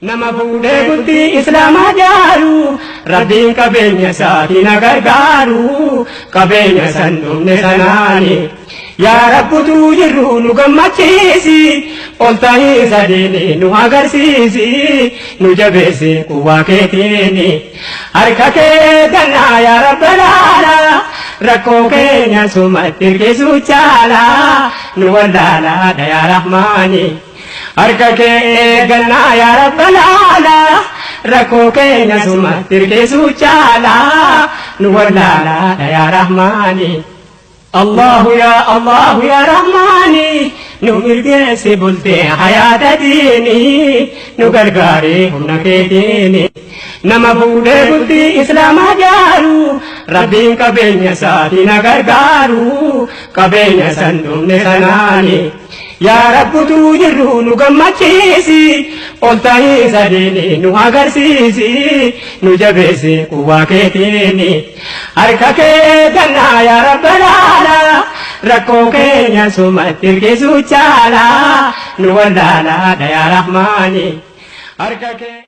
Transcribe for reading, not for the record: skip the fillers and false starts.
nama fuudhee bultii islaamaa jaaru rabbiin qabeenya isaatii na gargaaru qabeenya san dhumne sanaani yaa rabbutu jirru nu gammachiisi ol ta'ii sadeeni nu agarsiisi nu jabeessi quwwaa keetiini harka kee gannaa yaa rabbalaala rakkoo keenya sumatti hirkisuu caala nu wallaalaadha yaa rahmaani harka kee gannaa yaa rabbalaala rakkoo keenya sumatti hirkisuu caala nu wallaalaadha yaa rahmaani الله يا رحماني نمرقس بلتي حياة ديني نقرقاري هنكيديني نما بولي بلتي إسلام جارو ربين كبين يساتي نقرقارو كبين يسندم نسناني يا رب توجرو نقمتشيسي قلتاي سديني نوغرسيسي نجبسي قواكيتيني أركاكي دنا يا رب العالى ركوكي نسومت تركي سوچالا نوالدالا يا رحماني أركاكي